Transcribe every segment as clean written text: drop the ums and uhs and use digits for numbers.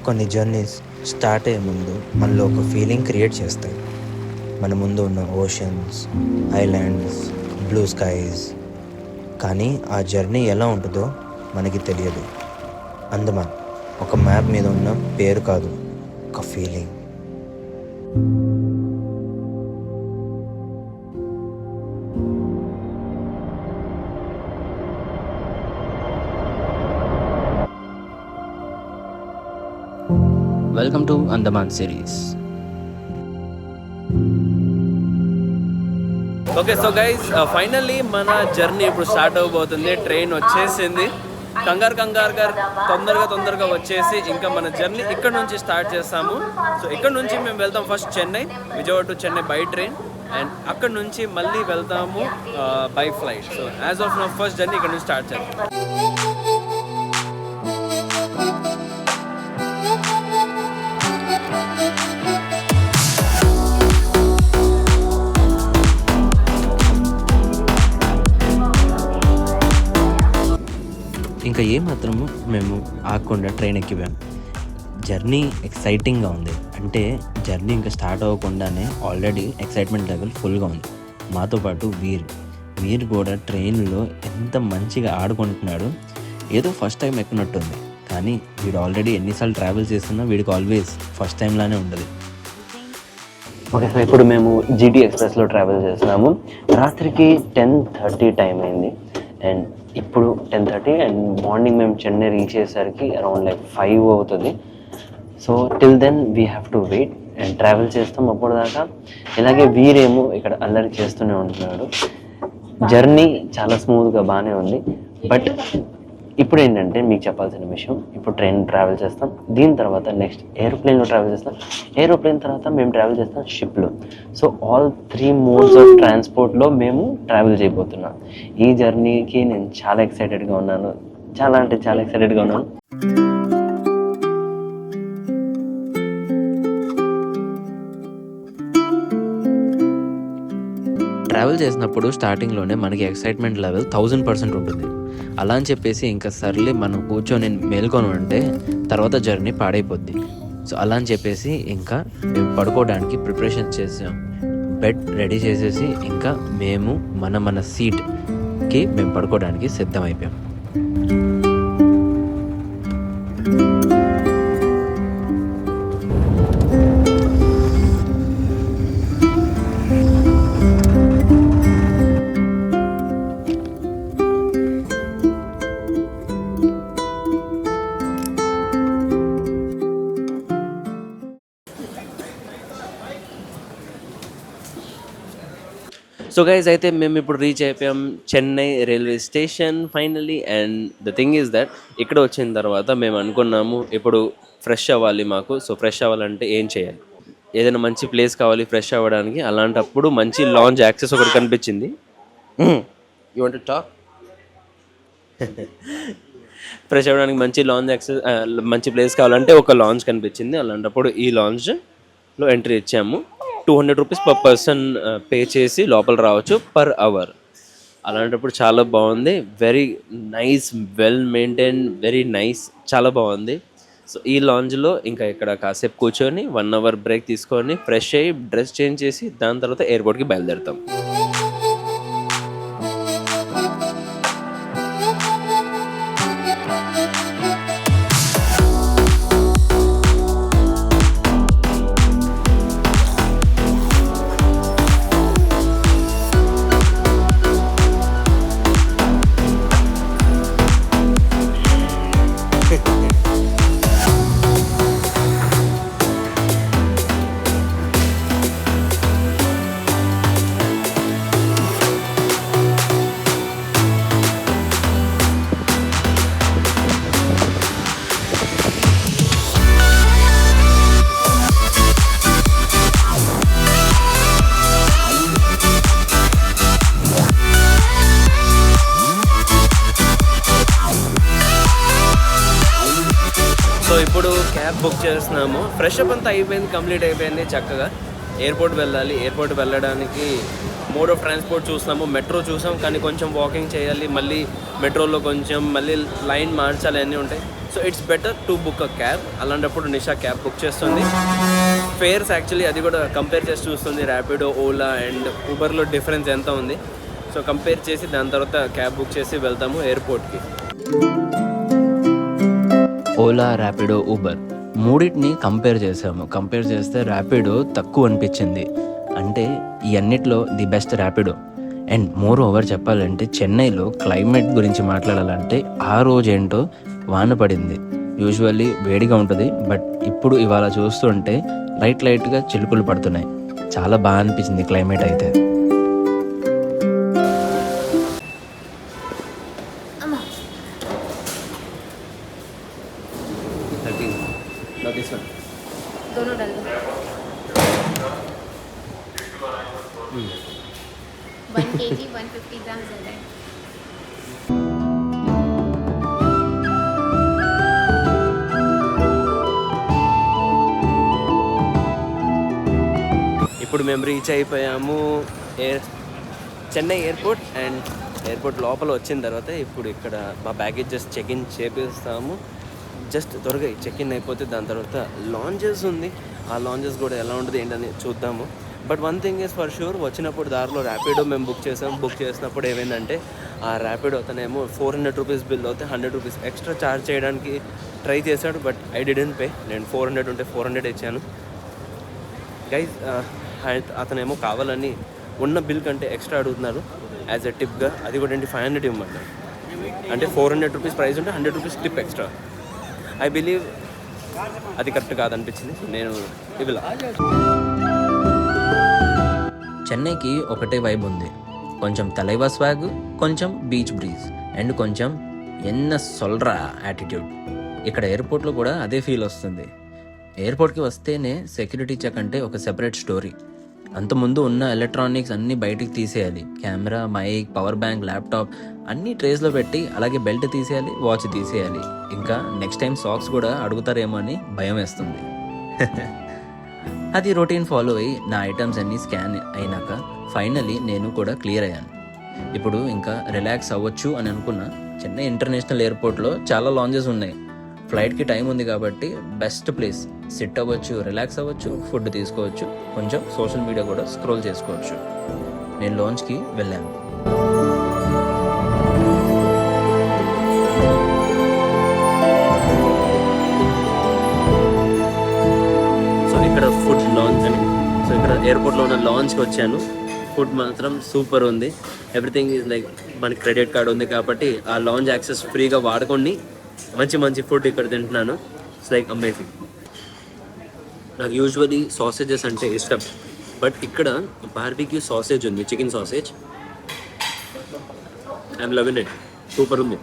కొన్ని journeys start అయ్యే ముందు మనలో ఒక ఫీలింగ్ క్రియేట్ చేస్తాయి. మన ముందు ఉన్న ఓషన్స్, ఐలాండ్స్, బ్లూ స్కైస్. కానీ ఆ జర్నీ ఎలా ఉంటుందో మనకి తెలియదు. అందమాన్ ఒక మ్యాప్ మీద ఉన్న పేరు కాదు, ఒక feeling. Welcome to Andaman series. Okay, so guys finally మన జర్నీ ఇప్పుడు స్టార్ట్ అవ్వబోతుంది. ట్రైన్ వచ్చేసింది. కంగారుగా తొందరగా వచ్చేసి ఇంకా మన జర్నీ ఇక్కడ నుంచి స్టార్ట్ చేస్తాము. సో ఇక్కడ నుంచి మేము వెళ్తాం first Chennai, Vijayawada to Chennai by train, and అక్కడ నుంచి మళ్ళీ వెళ్తాము by flight. So as of now first journey ఇక్కడ నుంచి స్టార్ట్ చేస్తాం. ఇంకా ఏమాత్రము మేము ఆగకుండా ట్రైన్ ఎక్కిపోయాం. జర్నీ ఎక్సైటింగ్గా ఉంది. అంటే జర్నీ ఇంకా స్టార్ట్ అవ్వకుండానే ఆల్రెడీ ఎక్సైట్మెంట్ లెవెల్ ఫుల్గా ఉంది. మాతో పాటు వీరు కూడా ట్రైన్లో ఎంత మంచిగా ఆడుకుంటున్నాడు. ఏదో ఫస్ట్ టైం ఎక్కినట్టుంది, కానీ వీడు ఆల్రెడీ ఎన్నిసార్లు ట్రావెల్ చేస్తున్నా వీడికి ఆల్వేస్ ఫస్ట్ టైంలానే ఉంటుంది. ఓకే, సో ఇప్పుడు మేము జీటీ ఎక్స్ప్రెస్లో ట్రావెల్ చేస్తున్నాము. రాత్రికి 10:30 టైం అయింది, అండ్ ఇప్పుడు 10:30 అండ్ మార్నింగ్ మేము చెన్నై రీచ్ అయ్యేసరికి అరౌండ్ 5 అవుతుంది. So till then we have to wait and travel చేస్తాం అప్పుడు దాకా. ఇలాగే వీరేమో ఇక్కడ అల్లరి చేస్తూనే ఉంటున్నాడు. జర్నీ చాలా స్మూత్గా బాగానే ఉంది. బట్ ఇప్పుడు ఏంటంటే మీకు చెప్పాల్సిన విషయం, ఇప్పుడు ట్రైన్ ట్రావెల్ చేస్తాం, దీని తర్వాత నెక్స్ట్ ఏరోప్లేన్లో ట్రావెల్ చేస్తాం, ఏరోప్లేన్ తర్వాత మేము ట్రావెల్ చేస్తాం షిప్లో. సో ఆల్ 3 మోడ్స్ ఆఫ్ ట్రాన్స్పోర్ట్లో మేము ట్రావెల్ చేయబోతున్నాం. ఈ జర్నీకి నేను చాలా ఎక్సైటెడ్గా ఉన్నాను, చాలా ఎక్సైటెడ్గా ఉన్నాను. ట్రావెల్ చేసినప్పుడు స్టార్టింగ్లోనే మనకి ఎక్సైట్మెంట్ లెవెల్ 1000% ఉంటుంది. అలా అని చెప్పేసి ఇంకా సర్లే మనం కూర్చొని మేల్కొని ఉంటే తర్వాత జర్నీ పాడైపోద్ది. సో అలా అని చెప్పేసి ఇంకా మేము పడుకోవడానికి ప్రిపరేషన్ చేసాం. బెడ్ రెడీ చేసేసి ఇంకా మేము మన సీట్కి మేము పడుకోవడానికి సిద్ధమైపోయాం. సో గైస్, అయితే మేము ఇప్పుడు రీచ్ అయిపోయాం Chennai railway station finally. And the thing is that ఇక్కడ వచ్చిన తర్వాత మేము అనుకున్నాము ఇప్పుడు ఫ్రెష్ అవ్వాలి మాకు. సో ఫ్రెష్ అవ్వాలంటే ఏం చేయాలి, ఏదైనా మంచి ప్లేస్ కావాలి ఫ్రెష్ అవ్వడానికి. అలాంటప్పుడు మంచి లాంజ్ యాక్సెస్ ఒకటి కనిపించింది. You want to talk? Fresh అవ్వడానికి మంచి లాంజ్ యాక్సెస్, మంచి ప్లేస్ కావాలంటే ఒక లాంజ్ కనిపించింది. అలాంటప్పుడు ఈ లాంజ్లో ఎంట్రీ ఇచ్చాము. 200 రూపీస్ పర్ పర్సన్ పే చేసి లోపల రావచ్చు పర్ అవర్. అలాంటప్పుడు చాలా బాగుంది. Very nice, well maintain, very nice, చాలా బాగుంది. సో ఈ లాంజ్లో ఇంకా ఇక్కడ కాసేపు కూర్చొని 1 అవర్ బ్రేక్ తీసుకొని ఫ్రెష్ అయ్యి డ్రెస్ చేంజ్ చేసి దాని తర్వాత ఎయిర్పోర్ట్కి బయలుదేరుతాం. ఇప్పుడు క్యాబ్ బుక్ చేస్తున్నాము. ఫ్రెష్ అప్ అంతా అయిపోయింది, కంప్లీట్ అయిపోయింది. చక్కగా ఎయిర్పోర్ట్ వెళ్ళాలి. ఎయిర్పోర్ట్ వెళ్ళడానికి మోడ్ ఆఫ్ ట్రాన్స్పోర్ట్ చూస్తున్నాము. మెట్రో చూసాం, కానీ కొంచెం వాకింగ్ చేయాలి. మళ్ళీ మెట్రోలో కొంచెం మళ్ళీ లైన్ మార్చాలి, అన్నీ ఉంటాయి. So it's better to book a cab. అలాంటప్పుడు నిషా క్యాబ్ బుక్ చేస్తుంది. ఫేర్స్ యాక్చువల్లీ అది కూడా కంపేర్ చేసి చూస్తుంది, ర్యాపిడో, ఓలా అండ్ ఊబర్లో డిఫరెన్స్ ఎంత ఉంది. సో కంపేర్ చేసి దాని తర్వాత క్యాబ్ బుక్ చేసి వెళ్తాము ఎయిర్పోర్ట్కి. ఓలా, ర్యాపిడో, ఊబర్ మూడింటిని కంపేర్ చేసాము. కంపేర్ చేస్తే ర్యాపిడో తక్కువ అనిపించింది. అంటే ఈ అన్నిట్లో the best Rapido. And more over చెప్పాలంటే చెన్నైలో క్లైమేట్ గురించి మాట్లాడాలంటే ఆ రోజు ఏంటో వాన పడింది. యూజువల్లీ వేడిగా ఉంటుంది, బట్ ఇప్పుడు ఇవాళ చూస్తుంటే లైట్గా చిలుకులు పడుతున్నాయి. చాలా బాగా అనిపించింది క్లైమేట్ అయితే. दोनों डाल दो. 1 kg 150 grams है. ఇప్పుడు మేము రీచ్ అయిపోయాము చెన్నై ఎయిర్పోర్ట్. అండ్ ఎయిర్పోర్ట్ లోపల వచ్చిన తర్వాత ఇప్పుడు ఇక్కడ మా బ్యాగేజ్ జస్ట్ చెక్ ఇన్ చేపిస్తాము. జస్ట్ త్వరగా చెక్ ఇన్ అయిపోతే దాని తర్వాత లాంచెస్ ఉంది. ఆ లాంచెస్ కూడా ఎలా ఉంటుంది ఏంటని చూద్దాము. But one thing is for sure, వచ్చినప్పుడు దారిలో ర్యాపిడో మేము బుక్ చేసాం. బుక్ చేసినప్పుడు ఏమైందంటే ఆ ర్యాపిడో అతనేమో 400 రూపీస్ బిల్ అవుతే 100 రూపీస్ ఎక్స్ట్రా ఛార్జ్ చేయడానికి ట్రై చేశాడు. But I didn't pay. నేను 400 ఉంటే 400 ఇచ్చాను. గైజ్ అతనేమో కావాలని ఉన్న బిల్ కంటే ఎక్స్ట్రా అడుగుతున్నారు యాజ్ ఎ టిప్గా. అది కూడా ఏంటి 500 ఇవ్వమన్నారు. అంటే 400 రూపీస్ ప్రైస్ ఉంటే 100 rupees tip extra. I believe అది కరెక్ట్ కాదనిపించింది. నేను ఇవిలా చెన్నైకి ఒకటే వైబ్ ఉంది. కొంచెం తలైవా స్వాగ్, కొంచెం బీచ్ బ్రీజ్ అండ్ కొంచెం ఎన్న సొల్రా యాటిట్యూడ్. ఇక్కడ ఎయిర్పోర్ట్లో కూడా అదే ఫీల్ వస్తుంది. ఎయిర్పోర్ట్కి వస్తేనే సెక్యూరిటీ చెక్ అంటే ఒక సెపరేట్ స్టోరీ. అంతకుముందు ఉన్న ఎలక్ట్రానిక్స్ అన్నీ బయటికి తీసేయాలి. Camera, mic, power bank, laptop అన్నీ ట్రేస్లో పెట్టి అలాగే బెల్ట్ తీసేయాలి, వాచ్ తీసేయాలి. ఇంకా నెక్స్ట్ టైం సాక్స్ కూడా అడుగుతారేమో అని భయం వేస్తుంది. అది రొటీన్ ఫాలో అయ్యి నా ఐటమ్స్ అన్నీ స్కాన్ అయినాక ఫైనలీ నేను కూడా క్లియర్ అయ్యాను. ఇప్పుడు ఇంకా రిలాక్స్ అవ్వచ్చు అని అనుకున్నా. చెన్నై ఇంటర్నేషనల్ ఎయిర్పోర్ట్లో చాలా లాంజెస్ ఉన్నాయి. ఫ్లైట్కి టైం ఉంది కాబట్టి బెస్ట్ ప్లేస్. సిట్ అవ్వచ్చు, రిలాక్స్ అవ్వచ్చు, ఫుడ్ తీసుకోవచ్చు, కొంచెం సోషల్ మీడియా కూడా స్క్రోల్ చేసుకోవచ్చు. నేను లాంచ్కి వెళ్ళాను. ఇక్కడ ఫుడ్ లాంచ్ అని, సో ఇక్కడ ఎయిర్పోర్ట్లో ఉన్న లాంచ్కి వచ్చాను. ఫుడ్ మాత్రం సూపర్ ఉంది. ఎవ్రీథింగ్ ఈజ్ లైక్ మనకి క్రెడిట్ కార్డ్ ఉంది కాబట్టి ఆ లాంచ్ యాక్సెస్ ఫ్రీగా వాడుకొని మంచి ఫుడ్ ఇక్కడ తింటున్నాను. It's like amazing. నాకు యూజువలీ సాసేజెస్ అంటే ఇష్టం, బట్ ఇక్కడ బార్బిక్యూ సాసేజ్ ఉంది, chicken sausage. I'm loving it. Super ఉంది.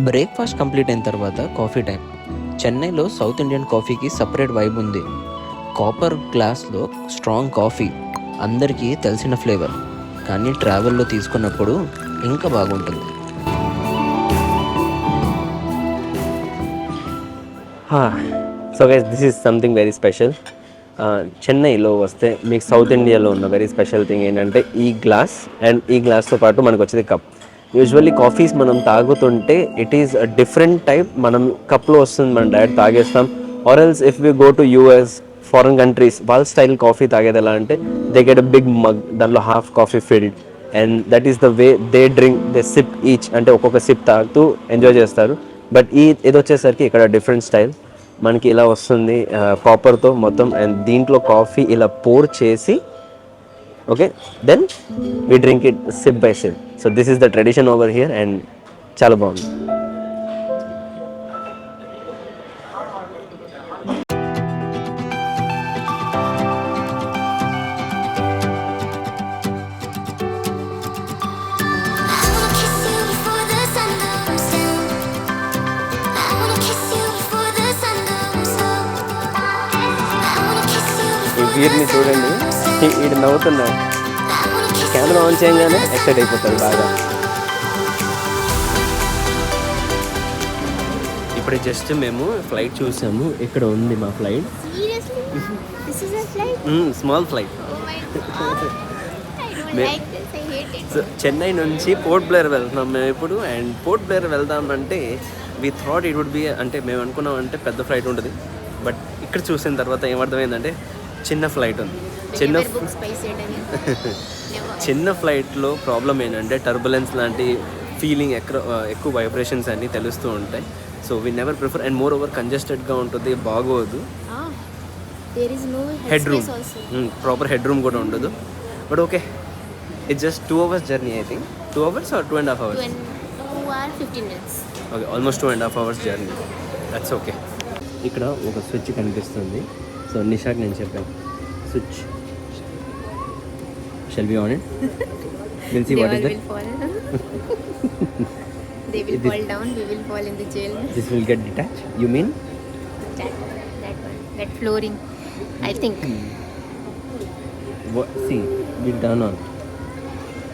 బ్రేక్ఫాస్ట్ కంప్లీట్ అయిన తర్వాత కాఫీ టైం. చెన్నైలో సౌత్ ఇండియన్ కాఫీకి సపరేట్ వైబ్ ఉంది. కాపర్ గ్లాస్లో స్ట్రాంగ్ కాఫీ అందరికీ తెలిసిన ఫ్లేవర్, కానీ ట్రావెల్లో తీసుకున్నప్పుడు ఇంకా బాగుంటుంది. So guys, this is something very special. చెన్నైలో వస్తే మీకు సౌత్ ఇండియాలో ఉన్న వెరీ స్పెషల్ థింగ్ ఏంటంటే ఈ గ్లాస్. అండ్ ఈ గ్లాస్తో పాటు మనకు వచ్చేది కప్. యూజువల్లీ కాఫీస్ మనం తాగుతుంటే it is a different type. మనం కప్లో వస్తుంది, మనం డైరెక్ట్ తాగేస్తాం. Or else if we go to US, foreign countries, వాళ్ళ స్టైల్ కాఫీ తాగేది ఎలా అంటే they get a big mug, దాంట్లో half coffee filled, and that is the way they drink. They sip each, అంటే ఒక్కొక్క సిప్ తాగుతూ enjoy చేస్తారు. But ఇది వచ్చేసరికి ఇక్కడ డిఫరెంట్ స్టైల్. మనకి ఇలా వస్తుంది కాపర్తో మొత్తం, అండ్ దీంట్లో కాఫీ ఇలా పోర్ చేసి okay then we drink it sip by sip. So this is the tradition over here and చాలా బాగుంది. ఈ వీరిని చూడండి, ఈడు నవ్వుతున్నాడు. కెమెరా ఆన్ చేయగానే ఎక్సైట్ అయిపోతాడు బాగా. ఇప్పుడే జస్ట్ మేము ఫ్లైట్ చూసాము. ఇక్కడ ఉంది మా flight. Small flight. like this. I hate it. So Chennai నుంచి పోర్ట్ బ్లేర్ వెళ్తున్నాం మేము ఇప్పుడు. అండ్ పోర్ట్ బ్లేర్ వెళ్దామంటే we thought it would be, అంటే మేము అనుకున్నాం అంటే పెద్ద ఫ్లైట్ ఉంటుంది. బట్ ఇక్కడ చూసిన తర్వాత ఏమర్థమైందంటే చిన్న ఫ్లైట్ ఉంది. చిన్న Never book SpiceJet again. Never. చిన్న ఫ్లైట్లో ప్రాబ్లం ఏంటంటే టర్బులెన్స్ లాంటి ఫీలింగ్ ఎక్కువ వైబ్రేషన్స్ అన్నీ తెలుస్తూ ఉంటాయి. So we never prefer. And moreover కంజెస్టెడ్గా ఉంటుంది, బాగోదు. Ah, there is no head room, headspace also. Proper head room కూడా ఉండదు. But okay, it's just 2 hours journey. I think 2 hours or 2.5 hours. 2 hours 15 minutes. Okay, almost 2.5 hours journey. That's okay. ఇక్కడ ఒక switch కనిపిస్తుంది. So నిషాక్ నేను చెప్పాను, switch shall be on it. Will see what is that. Will fall. They will fall down. We will fall in the jail. This will get detach, you mean? That one. That flooring. I think. See, we'll turn on.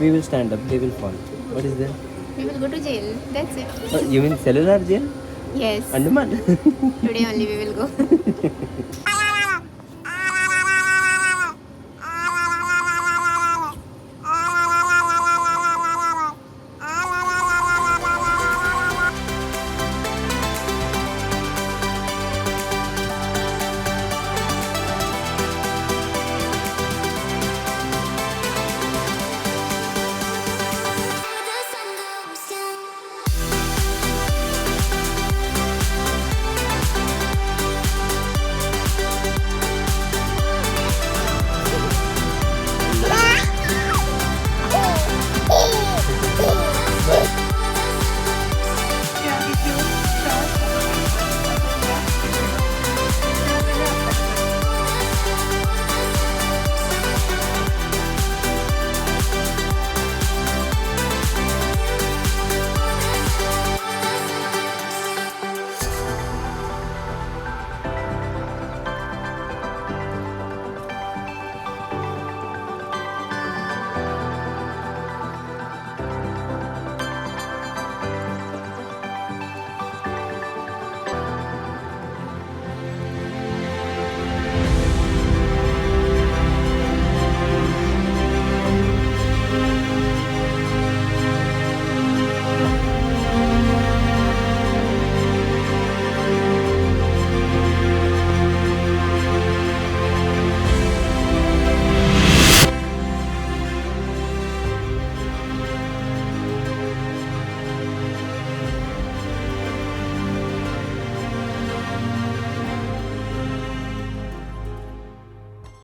We will stand up, they will fall. What is that? We will go to jail. That's it. You mean cellular jail? Yes. Andaman? Today only we will go.